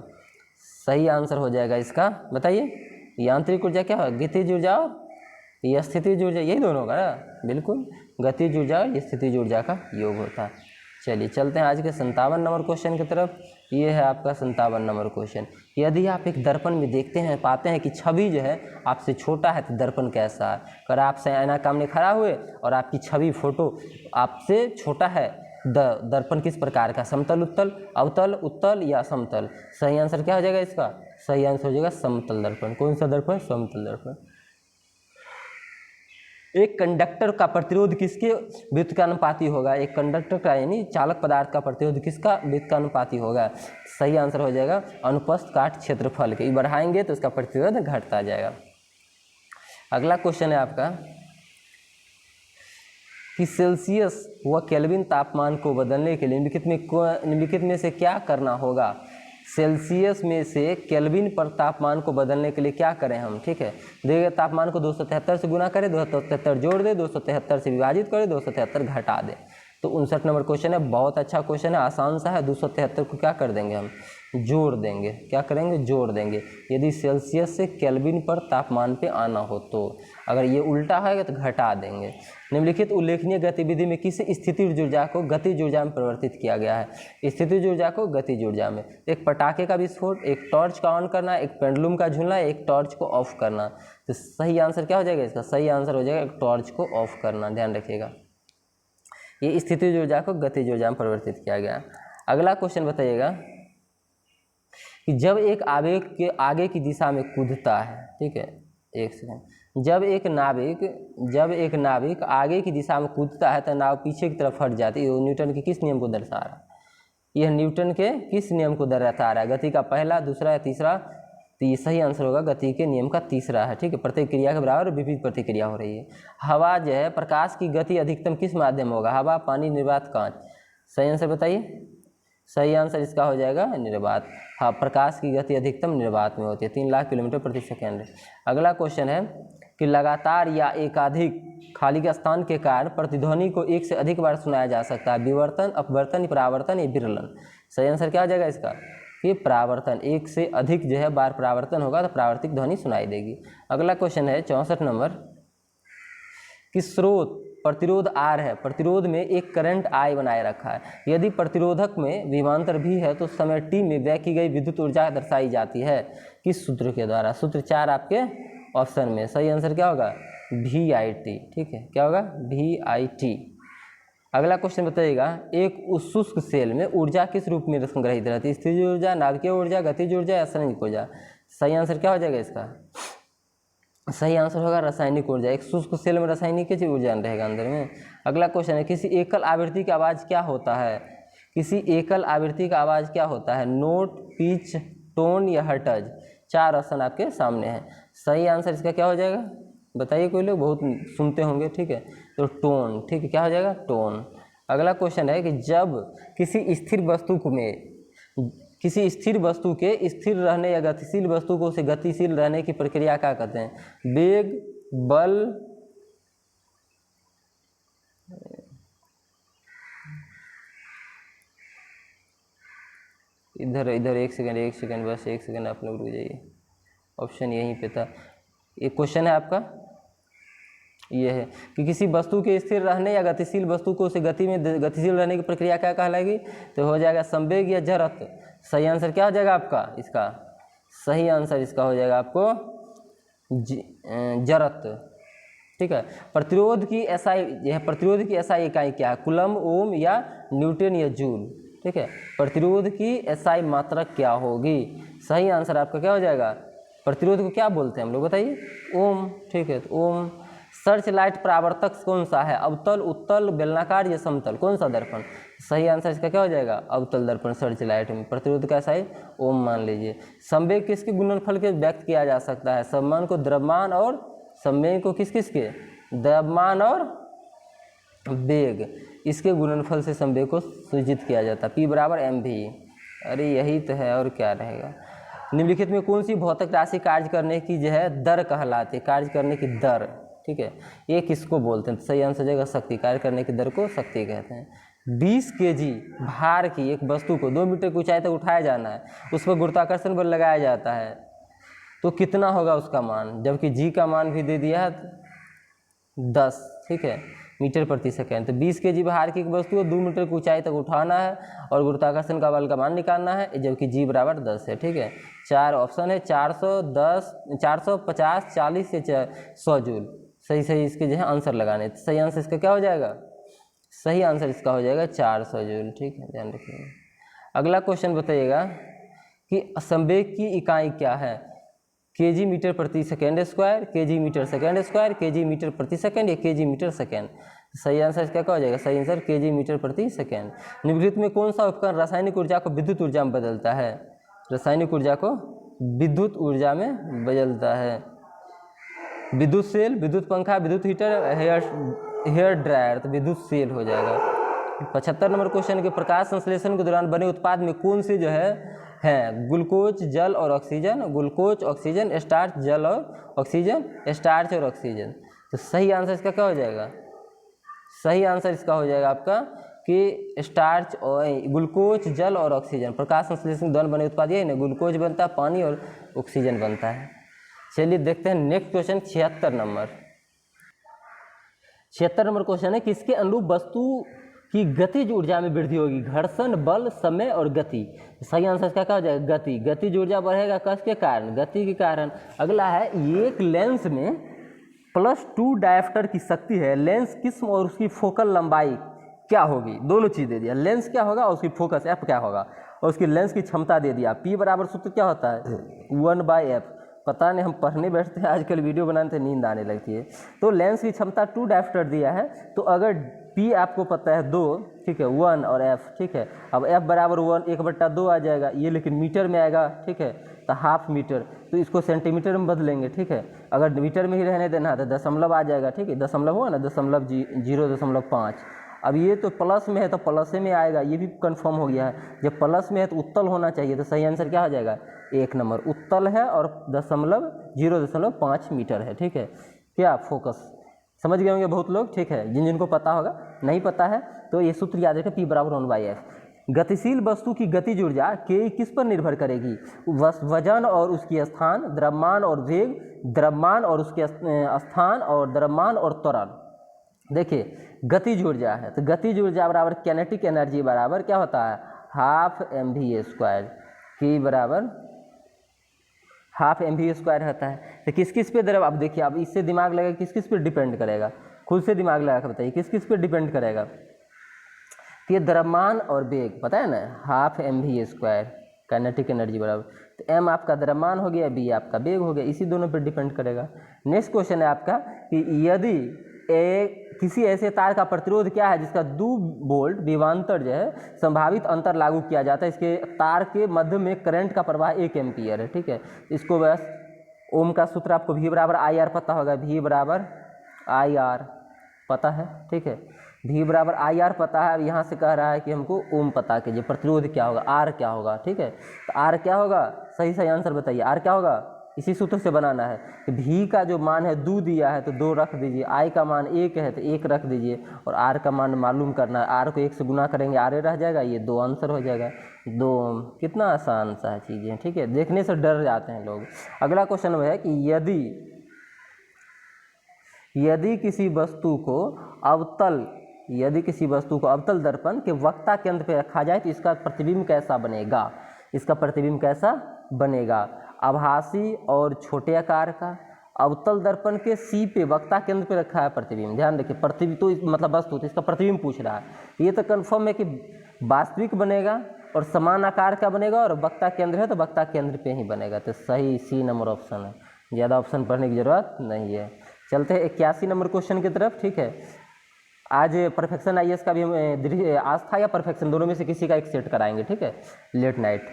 सही आंसर हो जाएगा इसका, बताइए। यांत्रिक ऊर्जा क्या है, गतिज ऊर्जा और या स्थितिज ऊर्जा, यही दोनों का ना, बिल्कुल। गतिज ऊर्जा और स्थितिज ऊर्जा का योग होता है। चलिए चलते हैं आज के 57 नंबर क्वेश्चन की तरफ। ये है आपका 57 नंबर क्वेश्चन। यदि आप एक दर्पण में देखते हैं, पाते हैं कि छवि जो है आपसे छोटा है, तो दर्पण कैसा है। अगर आपसे आईना सामने खड़ा हुए और आपकी छवि फोटो आपसे छोटा है, दर्पण किस प्रकार का, समतल, उत्तल, अवतल, उत्तल या समतल। सही आंसर क्या हो जाएगा इसका, सही आंसर हो जाएगा समतल दर्पण। कौन सा दर्पण, समतल दर्पण। एक कंडक्टर का प्रतिरोध किसके व्युत्क्रमानुपाती होगा, एक कंडक्टर का यानी चालक पदार्थ का प्रतिरोध किसका व्युत्क्रमानुपाती होगा। सही आंसर हो जाएगा अनुप्रस्थ काट क्षेत्रफल के, बढ़ाएंगे तो उसका प्रतिरोध घटता जाएगा। अगला क्वेश्चन है आपका कि सेल्सियस व केल्विन तापमान को बदलने के लिए निम्नलिखित में से क्या करना होगा। सेल्सियस में से केल्विन पर तापमान को बदलने के लिए क्या करें हम, ठीक है। देखिए तापमान को 273 से गुना करें, 273 जोड़ दें, 273 से विभाजित करें, 273 घटा दें। तो 59 नंबर क्वेश्चन है, बहुत अच्छा क्वेश्चन है, आसान सा है। 273 को क्या कर देंगे हम, जोड़ देंगे। क्या करेंगे, जोड़ देंगे। यदि सेल्सियस से केल्विन पर तापमान पे आना हो तो, अगर ये उल्टा है तो घटा देंगे। निम्नलिखित उल्लेखनीय गतिविधि में किस स्थितिज ऊर्जा को गतिज ऊर्जा में परिवर्तित किया गया है। स्थितिज ऊर्जा को गतिज ऊर्जा में, एक पटाखे का विस्फोट, एक टॉर्च का ऑन करना, एक पेंडुलम का झूलना, एक टॉर्च को ऑफ करना। तो सही आंसर क्या हो जाएगा इसका, सही आंसर हो जाएगा एक टॉर्च को ऑफ करना, ध्यान रखिएगा। ये स्थितिज ऊर्जा को गतिज ऊर्जा में परिवर्तित किया गया। अगला क्वेश्चन बताइएगा कि जब एक आवेग के आगे की दिशा में कूदता है, ठीक है, एक सेकंड, जब एक नाविक आगे की दिशा में कूदता है तो नाव पीछे की तरफ हट जाती है। ये न्यूटन के किस नियम को दर्शा रहा है, यह न्यूटन के किस नियम को दर्शा रहा है, गति का पहला, दूसरा या तीसरा। तो ये सही आंसर होगा गति के नियम का तीसरा है, ठीक है। प्रतिक्रिया के बराबर विपरीत प्रतिक्रिया हो रही है। हवा जो है, प्रकाश की गति अधिकतम किस माध्यम में होगा, हवा, पानी, निर्वात, कांच। सही आंसर बताइए। सही आंसर इसका हो जाएगा निर्वात। हाँ, प्रकाश की गति अधिकतम निर्वात में होती है, 3 लाख किलोमीटर प्रति सेकेंड। अगला क्वेश्चन है कि लगातार या एकाधिक खाली स्थान के कारण प्रतिध्वनि को एक से अधिक बार सुनाया जा सकता है। विवर्तन, अपवर्तन, परावर्तन या विरलन। सही आंसर क्या हो जाएगा इसका, ये परावर्तन। एक से अधिक जो है बार परावर्तन होगा तो परावर्तिक ध्वनि सुनाई देगी। अगला क्वेश्चन है 64 नंबर कि स्रोत प्रतिरोध R है, प्रतिरोध में एक करंट I बनाए रखा है। यदि प्रतिरोधक में विभवांतर भी है तो समय t में व्यय की गई विद्युत ऊर्जा दर्शाई जाती है किस सूत्र के द्वारा। सूत्र 4 आपके ऑप्शन में। सही आंसर क्या होगा, VIT, ठीक है। क्या होगा, VIT। अगला क्वेश्चन बताइएगा, एक शुष्क सेल में ऊर्जा किस रूप में संग्रहित रहती है, स्थितिज ऊर्जा, नाभिकीय ऊर्जा, गतिज ऊर्जा या रासायनिक ऊर्जा। सही आंसर क्या हो जाएगा इसका, सही आंसर होगा रासायनिक ऊर्जा। एक शुष्क सेल में रासायनिक ऊर्जा रहेगा अंदर में। अगला क्वेश्चन है, किसी एकल आवृत्ति का आवाज़ क्या होता है, किसी एकल आवृत्ति का आवाज़ क्या होता है, नोट, पिच, टोन या हर्ट्ज। 4 ऑप्शन आपके सामने हैं। सही आंसर इसका क्या हो जाएगा बताइए, कोई लोग बहुत सुनते होंगे, ठीक है, तो टोन, ठीक है, क्या हो जाएगा, टोन। अगला क्वेश्चन है कि जब किसी स्थिर वस्तु के स्थिर रहने या गतिशील वस्तु को उसे गतिशील रहने की प्रक्रिया क्या कहते हैं, वेग, बल, इधर एक सेकंड बस, एक सेकंड आप लोग रुक जाइए, ऑप्शन यहीं पे था। एक क्वेश्चन है आपका, ये है कि किसी वस्तु के स्थिर रहने या गतिशील वस्तु को उसे गति में गतिशील रहने की प्रक्रिया क्या कहलाएगी, तो हो जाएगा संवेग या जड़त्व। सही आंसर क्या हो जाएगा आपका, इसका सही आंसर इसका हो जाएगा आपको जड़त्व। ठीक है। प्रतिरोध की SI, यह प्रतिरोध की SI इकाई क्या है, कूलम, ओम या न्यूटन या जूल। ठीक है। प्रतिरोध की SI मात्रक क्या होगी, सही आंसर आपका क्या हो जाएगा, प्रतिरोध को क्या बोलते हैं हम लोग बताइए, ओम। ठीक है, तो ओम। सर्च लाइट परावर्तक कौन सा है, अवतल, उत्तल, बेलनाकार या समतल, कौन सा दर्पण, सही आंसर इसका क्या हो जाएगा, अवतल दर्पण। सर्च लाइट में प्रतिरोध का SI ओम मान लीजिए। संवेग किसके गुणनफल के व्यक्त किया जा सकता है, सम्मान को द्रव्यमान और संवेग को किस किस के, द्रव्यमान और वेग, इसके गुणनफल से संवेग को सूचित किया जाता है। P बराबर mv। अरे यही तो है, और क्या रहेगा। निम्नलिखित में कौन सी भौतिक राशि कार्य करने की जो है दर कहलाती है, कार्य करने की दर। ठीक है, ये किसको बोलते हैं, तो सही आंसर जाएगा शक्ति। कार्य करने की दर को शक्ति कहते हैं। 20 kg भार की एक वस्तु को 2 मीटर की ऊंचाई तक उठाया जाना है, उस पर गुरुत्वाकर्षण बल लगाया जाता है, तो कितना होगा उसका मान, जबकि जी का मान भी दे दिया है 10। ठीक है, मीटर प्रति सेकेंड। तो 20 kg भार की एक वस्तु को 2 मीटर की ऊंचाई तक उठाना है और गुरुत्वाकर्षण का बल का मान निकालना है, जबकि जी बराबर 10 है। ठीक है, 4 ऑप्शन है, 410, 450, 40 या 100 जूल। सही सही इसके जो है आंसर लगाने। तो सही आंसर इसका क्या हो जाएगा, सही आंसर इसका हो जाएगा 400 जूल। ठीक है, ध्यान रखिएगा। अगला क्वेश्चन बताइएगा कि संवेग की इकाई क्या है, kg मीटर प्रति second square, kg metre second square, kg metre प्रति सेकेंड या kg मीटर सेकेंड। सही आंसर इसका क्या हो जाएगा, सही आंसर kg मीटर प्रति सेकेंड। निम्नलिखित में कौन सा उपकरण रासायनिक ऊर्जा को विद्युत ऊर्जा में बदलता है, रासायनिक ऊर्जा को विद्युत ऊर्जा में बदलता है। विद्युत सेल, विद्युत पंखा, विद्युत हीटर, हेयर ड्रायर, तो विद्युत सेल हो जाएगा। 75 नंबर क्वेश्चन के प्रकाश संश्लेषण के दौरान बने उत्पाद में कौन से जो है ग्लूकोज, जल और ऑक्सीजन, ग्लूकोज, ऑक्सीजन, स्टार्च, जल और ऑक्सीजन, स्टार्च और ऑक्सीजन। तो सही आंसर इसका क्या हो जाएगा, सही आंसर इसका हो जाएगा आपका कि स्टार्च और ग्लूकोज, जल और ऑक्सीजन। प्रकाश संश्लेषण के दौरान बने उत्पाद यही ना, ग्लूकोज बनता है, पानी और ऑक्सीजन बनता है। चलिए देखते हैं next question 76 number. 76 number question है, किसके अनुरूप वस्तु की गतिज ऊर्जा में वृद्धि होगी, घर्षण, बल, समय और गति। सही आंसर इसका क्या हो जाएगा, गति। गतिज ऊर्जा बढ़ेगा किसके कारण, गति के कारण। अगला है, एक लेंस में +2 डायोप्टर की शक्ति है, लेंस किस्म और उसकी फोकल लंबाई क्या होगी, दोनों चीज़ दे दिया, लेंस क्या होगा और उसकी फोकस f क्या होगा, और उसकी लेंस की क्षमता दे दिया। P बराबर सूत्र क्या होता है, 1/f। पता नहीं, हम पढ़ने बैठते हैं आजकल, वीडियो बनाने से नींद आने लगती है। तो लेंस की क्षमता 2 डायोप्टर दिया है, तो अगर P आपको पता है 2, ठीक है, 1 और f, ठीक है। अब f बराबर 1/2 आ जाएगा ये, लेकिन मीटर में आएगा, ठीक है, तो हाफ मीटर, तो इसको सेंटीमीटर में बदलेंगे। ठीक है, अगर मीटर में ही रहने देना है तो दशमलव आ जाएगा। ठीक है, दशमलव हुआ ना, 0.5। अब ये तो प्लस में है तो प्लस में आएगा, ये भी कंफर्म हो गया है। जब प्लस में है तो उत्तल होना चाहिए, तो सही आंसर क्या हो जाएगा, 1 नंबर उत्तल है और 0.5 मीटर है। ठीक है, क्या फोकस समझ गए होंगे बहुत लोग। ठीक है, जिनको पता होगा, नहीं पता है तो ये सूत्र याद रखें, P बराबर 1/f। गतिशील वस्तु की गतिज ऊर्जा के किस पर निर्भर करेगी, वजन और उसकी स्थान, द्रव्यमान और वेग, द्रव्यमान और उसके स्थान, और द्रव्यमान और त्वरण। देखिए गतिज ऊर्जा है, तो गतिज ऊर्जा बराबर कैनेटिक एनर्जी बराबर क्या होता है, ½ mv²। K बराबर ½ mv² रहता है। तो किस किस पे द्रव, अब देखिए, अब इससे दिमाग लगेगा, किस किस पे डिपेंड करेगा, खुद से दिमाग लगा कर बताइए किस किस पे डिपेंड करेगा। तो ये द्रव्यमान और वेग पता है ना, ½ mv² काइनेटिक एनर्जी बराबर, तो m आपका द्रव्यमान हो गया, b आपका वेग हो गया, इसी दोनों पर डिपेंड करेगा। नेक्स्ट क्वेश्चन है आपका कि यदि किसी ऐसे तार का प्रतिरोध क्या है जिसका 2 वोल्ट विभवांतर जो है संभावित अंतर लागू किया जाता है, इसके तार के मध्य में करंट का प्रवाह 1 एम्पियर है। ठीक है, इसको बस ओम का सूत्र आपको V बराबर IR पता होगा, V बराबर IR पता है। ठीक है, V बराबर IR पता है। अब यहाँ से कह रहा है कि हमको ओम पता कीजिए, प्रतिरोध क्या होगा, R क्या होगा। ठीक है, तो R क्या होगा, सही सही आंसर बताइए, R क्या होगा, इसी सूत्र से बनाना है। तो V का जो मान है 2 दिया है तो 2 रख दीजिए, I का मान 1 है तो 1 रख दीजिए, और R का मान मालूम करना है, R को 1 से गुना करेंगे R रह जाएगा, ये 2 आंसर हो जाएगा। 2 कितना आसान सा चीज़ें। ठीक है, देखने से डर जाते हैं लोग। अगला क्वेश्चन है कि यदि किसी वस्तु को अवतल दर्पण के वक्ता केंद्र पे रखा जाए तो इसका प्रतिबिंब कैसा बनेगा? इसका प्रतिबिंब कैसा बनेगा? आभासी और छोटे आकार का। अवतल दर्पण के सी पे वक्ता केंद्र पे रखा है प्रतिबिंब, ध्यान रखिए, प्रतिबिंब तो मतलब वस्तु, तो इसका प्रतिबिंब पूछ रहा है। ये तो कन्फर्म है कि वास्तविक बनेगा और समान आकार का बनेगा, और वक्ता केंद्र है तो वक्ता केंद्र पे ही बनेगा। तो सही सी नंबर ऑप्शन है, ज़्यादा ऑप्शन पढ़ने की जरूरत नहीं है। चलते हैं 81 नंबर क्वेश्चन की तरफ। ठीक है, आज परफेक्शन आईएएस का भी हम आस्था या परफेक्शन दोनों में से किसी का एक सेट कराएंगे। ठीक है, लेट नाइट।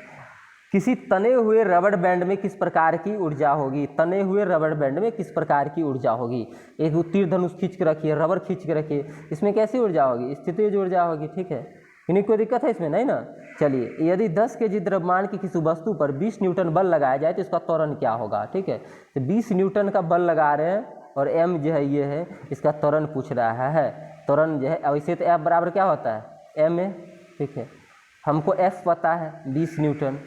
किसी तने हुए रबड़ बैंड में किस प्रकार की ऊर्जा होगी? तने हुए रबड़ बैंड में किस प्रकार की ऊर्जा होगी? एक तीर धनुष खींच के रखिए, रबड़ खींच के रखिए, इसमें कैसी ऊर्जा होगी? स्थितिज ऊर्जा होगी। ठीक है, इन्हीं कोई दिक्कत है इसमें? नहीं ना। चलिए, यदि 10 kg द्रव्यमान की किसी वस्तु पर 20 न्यूटन बल लगाया जाए तो इसका त्वरण क्या होगा? ठीक है, तो 20 न्यूटन का बल लगा रहे हैं और m जो है ये है, इसका त्वरण पूछ रहा है। त्वरण जो है वैसे तो F बराबर क्या होता है? m है। ठीक है, हमको F पता है 20 न्यूटन,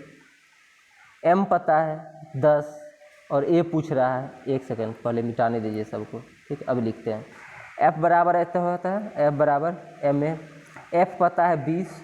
m पता है 10 और a पूछ रहा है। एक सेकंड पहले मिटाने दीजिए सबको। ठीक है, अब लिखते हैं। F बराबर ऐसा होता है, F बराबर m है। F पता है 20,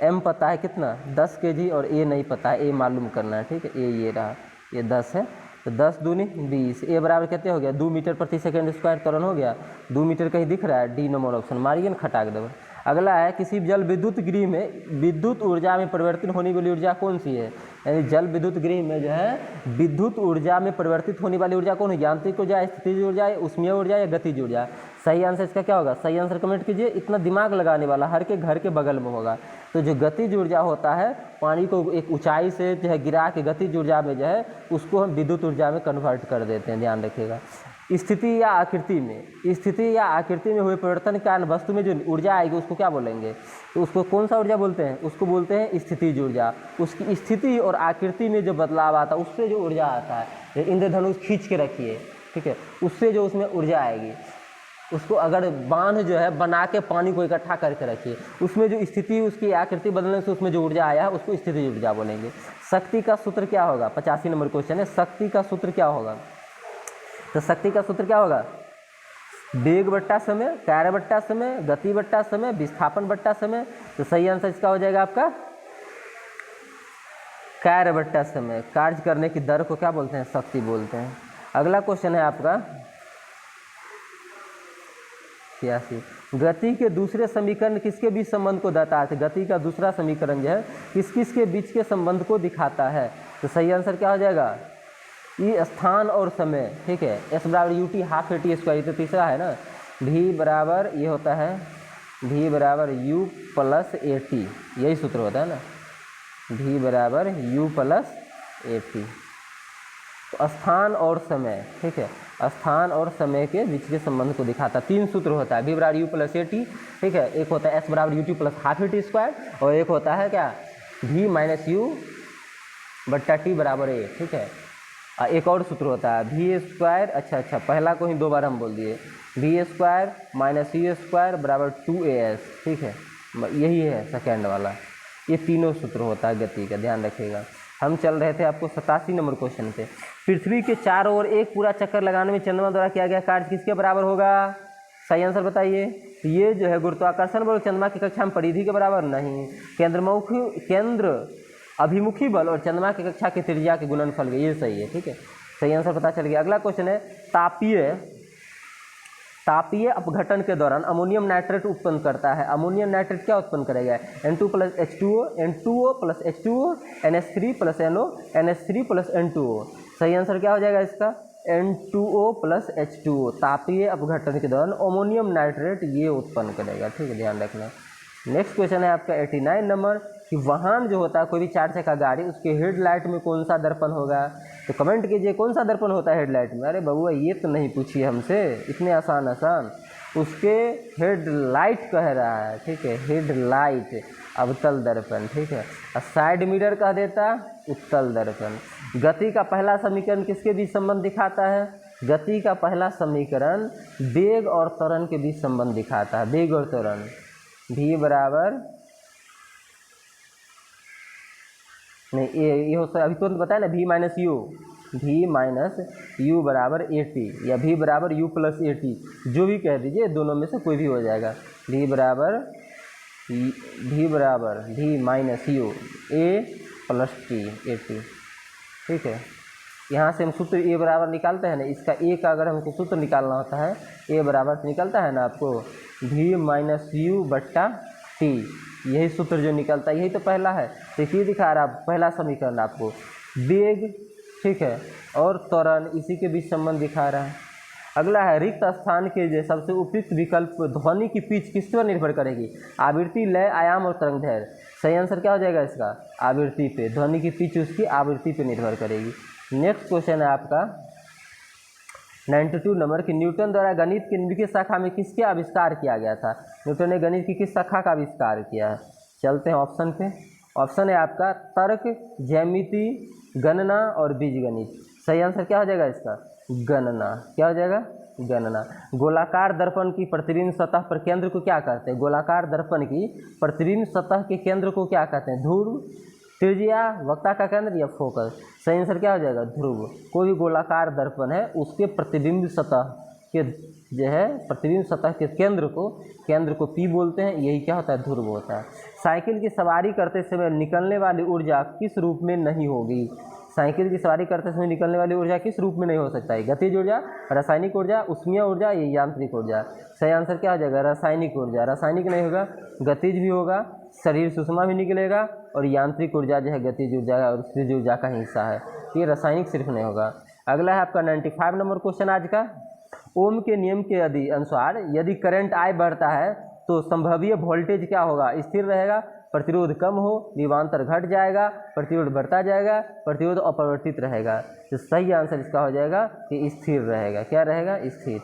m पता है कितना? 10 kg और a नहीं पता है, a मालूम करना है। ठीक है, a ये रहा, ये 10 है, तो 10 दूनी 20, a बराबर कितने हो गया? 2 मीटर प्रति सेकंड स्क्वायर त्वरण हो गया। 2 मीटर कहीं दिख रहा है? डी नंबर ऑप्शन मारिए ना, खटाक दबा। अगला है, किसी जल विद्युत गृह में विद्युत ऊर्जा में परिवर्तित होने वाली ऊर्जा कौन सी है? यानी जल विद्युत गृह में जो है विद्युत ऊर्जा में परिवर्तित होने वाली ऊर्जा कौन है? यांत्रिक ऊर्जा, स्थितिज ऊर्जा, ऊष्मीय ऊर्जा या गतिज ऊर्जा? सही आंसर इसका क्या होगा? सही आंसर कमेंट कीजिए। इतना दिमाग लगाने वाला हर के घर के बगल में होगा। तो जो गतिज ऊर्जा होता है, पानी को एक ऊंचाई से जो है गिरा के गतिज ऊर्जा में जो है उसको हम विद्युत ऊर्जा में कन्वर्ट कर देते हैं, ध्यान रखिएगा। स्थिति या आकृति में हुए परिवर्तन के कारण वस्तु में जो ऊर्जा आएगी उसको क्या बोलेंगे? तो उसको कौन सा ऊर्जा बोलते हैं? उसको बोलते हैं स्थितिज ऊर्जा। उसकी स्थिति और आकृति में जो बदलाव आता है उससे जो ऊर्जा आता है, इंद्रधनुष खींच के रखिए। ठीक है, उससे जो उसमें ऊर्जा आएगी, उसको अगर बांध जो है बना के पानी को इकट्ठा करके रखिए, उसमें जो स्थिति, उसकी आकृति बदलने से उसमें जो ऊर्जा आया है उसको स्थितिज ऊर्जा बोलेंगे। शक्ति का सूत्र क्या होगा? 85 नंबर क्वेश्चन है, शक्ति का सूत्र क्या होगा? तो शक्ति का सूत्र क्या होगा? वेग बट्टा समय, कार्य बट्टा समय, गति बट्टा समय, विस्थापन बट्टा समय। तो सही आंसर इसका हो जाएगा आपका कार्य बट्टा समय। कार्य करने की दर को क्या बोलते हैं? शक्ति बोलते हैं। अगला क्वेश्चन है आपका 86। गति के दूसरे समीकरण किसके बीच संबंध को दर्शाता है? गति का दूसरा समीकरण जो है किस किस के बीच के संबंध को दिखाता है? तो सही आंसर क्या हो जाएगा? ये स्थान और समय। ठीक है, एस बराबर U T half A T square, तो तीसरा है ना। भी बराबर ये होता है भी बराबर यू प्लस ए टी, यही सूत्र होता है ना, भी बराबर यू प्लस ए टी। तो स्थान और समय, ठीक है, स्थान और समय के बीच के संबंध को दिखाता है। 3 सूत्र होता है, भी बराबर यू प्लस ए टी। ठीक है, एक होता है एस बराबर U T plus half A T square, और एक होता है क्या? भी माइनस यू बट्टा टी बराबर ए। ठीक है, एक और सूत्र होता है भी स्क्वायर, अच्छा पहला को ही 2 बार हम बोल दिए, भी स्क्वायर माइनस यू स्क्वायर बराबर 2as। ठीक है, यही है सेकेंड वाला। ये तीनों सूत्र होता है गति का, ध्यान रखिएगा। हम चल रहे थे आपको 87 नंबर क्वेश्चन पे। पृथ्वी के चारों ओर एक पूरा चक्कर लगाने में चंद्रमा द्वारा किया गया कार्य किसके बराबर होगा? सही आंसर बताइए। ये जो है गुरुत्वाकर्षण बल चंद्रमा की कक्षा में परिधि के बराबर नहीं, केंद्र अभिमुखी बल और चंद्रमा की कक्षा की त्रिज्या के गुणनफल के, ये सही है। ठीक है, सही आंसर पता चल गया। अगला क्वेश्चन है, तापीय अपघटन के दौरान अमोनियम नाइट्रेट उत्पन्न करता है। अमोनियम नाइट्रेट क्या उत्पन्न करेगा? N2 plus H2O, N2O plus H2O, NH3 plus NO, NH3 plus N2O। सही आंसर क्या हो जाएगा इसका? N2O plus H2O। तापीय अपघटन के दौरान अमोनियम नाइट्रेट ये उत्पन्न करेगा। ठीक है, ध्यान रखना। नेक्स्ट क्वेश्चन है आपका 89 नंबर, कि वाहन जो होता है कोई भी 4 चक्का गाड़ी, उसके हेडलाइट में कौन सा दर्पण होगा? तो कमेंट कीजिए कौन सा दर्पण होता है हेडलाइट में। अरे बबुआ ये तो नहीं पूछिए हमसे, इतने आसान। उसके हेडलाइट कह रहा है। ठीक है, हेडलाइट अवतल दर्पण। ठीक है, साइड मिरर कह देता उत्तल दर्पण। गति का पहला समीकरण किसके बीच संबंध दिखाता है? गति का पहला समीकरण वेग और त्वरण के बीच संबंध दिखाता है। वेग और त्वरण, भी बराबर नहीं, ये हो अभी तुरंत बताया ना, भी minus you v minus you बराबर ए टी या v बराबर यू प्लस ए टी, जो भी कह दीजिए, दोनों में से कोई भी हो जाएगा। v बराबर v minus U A plus T A T, ठीक है। यहाँ से हम सूत्र ए बराबर निकालते हैं ना, इसका ए का अगर हमको सूत्र निकालना होता है, ए बराबर निकलता है ना आपको v माइनस यू बट्टा टी, यही सूत्र जो निकलता है, यही तो पहला है। देखिए दिखा रहा है पहला समीकरण आपको, वेग, ठीक है, और त्वरण, इसी के बीच संबंध दिखा रहा है। अगला है रिक्त स्थान के जो सबसे उपयुक्त विकल्प, ध्वनि की पिच किस पर निर्भर करेगी? आवृत्ति, लय, आयाम और तरंग दैर्घ्य। सही आंसर क्या हो जाएगा इसका? आवृत्ति पे, ध्वनि की पिच उसकी आवृत्ति पे निर्भर करेगी। नेक्स्ट क्वेश्चन है आपका 92 नंबर कि न्यूटन द्वारा गणित की निम्नलिखित शाखा में किसके आविष्कार किया गया था? न्यूटन ने गणित की किस शाखा का आविष्कार किया है? चलते हैं ऑप्शन पे। ऑप्शन है आपका तर्क, ज्यामिति, गणना और बीजगणित। सही आंसर क्या हो जाएगा इसका? गणना। क्या हो जाएगा? गणना। गोलाकार दर्पण की प्रतिबिंब सतह पर केंद्र को क्या कहते हैं? गोलाकार दर्पण की प्रतिबिंब सतह के केंद्र को क्या कहते हैं? ध्रुव, त्रिज्या, वक्ता का केंद्र या फोकस। सही आंसर क्या हो जाएगा? ध्रुव। कोई भी गोलाकार दर्पण है उसके प्रतिबिंब सतह के जो है प्रतिबिंब सतह के केंद्र को पी बोलते हैं, यही क्या होता है? ध्रुव होता है। साइकिल की सवारी करते समय निकलने वाली ऊर्जा किस रूप में नहीं होगी? साइकिल की सवारी करते समय निकलने वाली ऊर्जा किस रूप में नहीं हो सकता है? गतिज ऊर्जा, रासायनिक ऊर्जा, ऊष्मीय ऊर्जा या यांत्रिक ऊर्जा। सही आंसर क्या हो जाएगा? रासायनिक ऊर्जा। रासायनिक नहीं होगा, गतिज भी होगा, शरीर सुषमा भी निकलेगा, और यांत्रिक ऊर्जा जो है गतिज ऊर्जा और स्थितिज ऊर्जा का हिस्सा है, ये रासायनिक सिर्फ नहीं होगा। अगला है आपका 95 नंबर क्वेश्चन आज का। ओम के नियम के अनुसार यदि करंट I बढ़ता है तो संभवीय वोल्टेज क्या होगा? स्थिर रहेगा, प्रतिरोध कम हो, विभवांतर घट जाएगा, प्रतिरोध बढ़ता जाएगा, प्रतिरोध अपरिवर्तित रहेगा। तो सही आंसर इसका हो जाएगा कि स्थिर रहेगा। क्या रहेगा? स्थिर।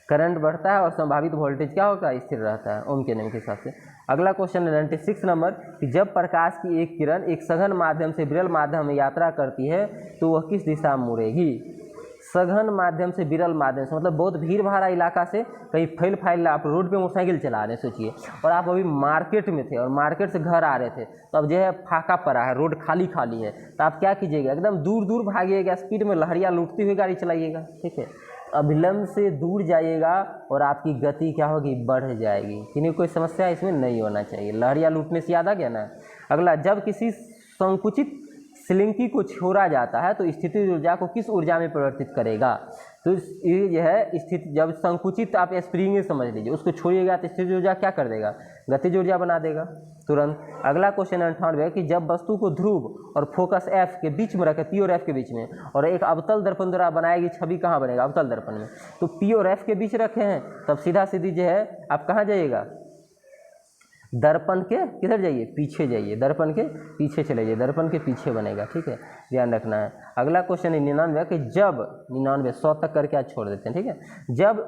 करंट बढ़ता है और संभावित वोल्टेज क्या होगा? स्थिर रहता है ओम के नियम के हिसाब से। अगला क्वेश्चन है 96 नंबर कि जब प्रकाश की एक किरण एक सघन माध्यम से विरल माध्यम में यात्रा करती है तो वह किस दिशा में मुड़ेगी? सघन माध्यम से विरल माध्यम से मतलब बहुत भीड़ भाड़ा इलाका से कहीं फैल फैल, आप रोड पे मोटरसाइकिल चला रहे हैं सोचिए, और आप अभी मार्केट में थे और मार्केट से घर आ रहे थे, तो अब जो है फाका पड़ा है, रोड खाली खाली है, तो आप क्या कीजिएगा? एकदम दूर दूर भागिएगा, स्पीड में लहरियाँ लूटती हुई गाड़ी चलाइएगा, ठीक है। अभिलंब से दूर जाइएगा और आपकी गति क्या होगी? बढ़ जाएगी। किन्हीं कोई समस्या इसमें नहीं होना चाहिए। लहरियाँ लूटने से याद आ गया ना। अगला, जब किसी संकुचित स्लिंकी को छोड़ा जाता है तो स्थितिज ऊर्जा को किस ऊर्जा में परिवर्तित करेगा? तो ये जो है स्थिति, जब संकुचित आप स्प्रिंग समझ लीजिए, उसको छोड़िएगा तो स्थितिज ऊर्जा क्या कर देगा? गतिज ऊर्जा बना देगा तुरंत। अगला क्वेश्चन 98 है कि जब वस्तु को ध्रुव और फोकस F के बीच में रखे, P और F के बीच में, और एक अवतल दर्पण द्वारा बनाएगी छवि कहाँ बनेगा? अवतल दर्पण में। तो P और F के बीच रखे हैं, तब सीधा सीधी जो है आप कहाँ जाइएगा? दर्पण के किधर जाइए? पीछे जाइए, दर्पण के पीछे चले जाइए, दर्पण के पीछे बनेगा, ठीक है, ध्यान रखना है। अगला क्वेश्चन है 99 कि जब 99 100 तक करके आज छोड़ देते हैं, ठीक है। जब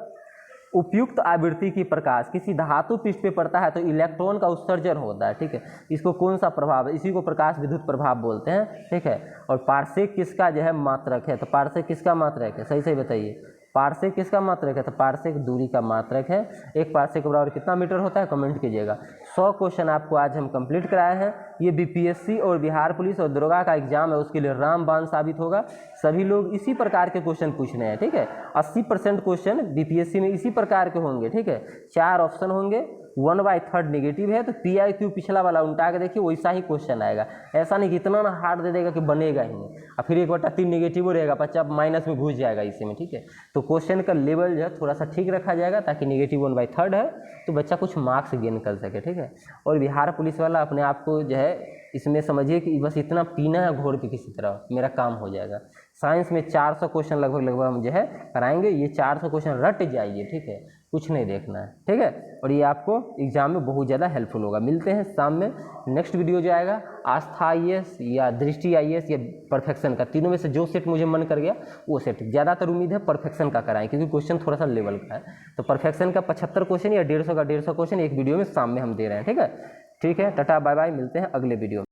उपयुक्त आवृत्ति की प्रकाश किसी धातु पृष्ठ पे पड़ता है तो इलेक्ट्रॉन का उत्सर्जन होता है, ठीक है। इसको कौन सा प्रभाव है? इसी को प्रकाश विद्युत प्रभाव बोलते हैं, ठीक है। और पार्सेक किसका जो है मात्रक है? तो पार्सेक किसका मात्रक है? सही सही बताइए। पार्सेक किसका मात्रक है? तो पार्सेक दूरी का मात्रक है। एक पार्सेक बराबर कितना मीटर होता है? कमेंट कीजिएगा। 100 क्वेश्चन आपको आज हम कंप्लीट कराए हैं। ये बीपीएससी और बिहार पुलिस और दरोगा का एग्जाम है, उसके लिए रामबाण साबित होगा। सभी लोग इसी प्रकार के क्वेश्चन पूछ रहे हैं, ठीक है। 80% क्वेश्चन बीपीएससी में इसी प्रकार के होंगे, ठीक है। 4 ऑप्शन होंगे, 1/3 नेगेटिव है, तो PIQ पिछला वाला उल्टा के देखिए वैसा ही क्वेश्चन आएगा। ऐसा नहीं कि इतना ना हार्ड दे देगा कि बनेगा ही नहीं, और फिर 1/3 नेगेटिव हो रहेगा, बच्चा माइनस में घुस जाएगा इसी में, ठीक है। तो क्वेश्चन का लेवल जो है थोड़ा सा ठीक रखा जाएगा, ताकि नेगेटिव 1/3 है तो बच्चा कुछ मार्क्स गेन कर सके, ठीक है। और बिहार पुलिस वाला अपने आप को जो है इसमें समझिए कि बस इतना पीना है घोर के किसी तरह, मेरा काम हो जाएगा। साइंस में 400 क्वेश्चन लगभग हम जो है कराएंगे, ये 400 क्वेश्चन रट जाइए, ठीक है, कुछ नहीं देखना है, ठीक है। और ये आपको एग्जाम में बहुत ज़्यादा हेल्पफुल होगा। मिलते हैं शाम में, नेक्स्ट वीडियो जो आएगा आस्था IAS या दृष्टि IAS या परफेक्शन का, तीनों में से जो सेट मुझे मन कर गया वो सेट। ज़्यादातर उम्मीद है परफेक्शन का कराएं, क्योंकि क्वेश्चन थोड़ा सा लेवल का है। तो परफेक्शन का 75 क्वेश्चन या 150 का 150 क्वेश्चन एक वीडियो में शाम में हम दे रहे हैं, ठीक है। ठीक है, टाटा बाय बाय, मिलते हैं अगले वीडियो में।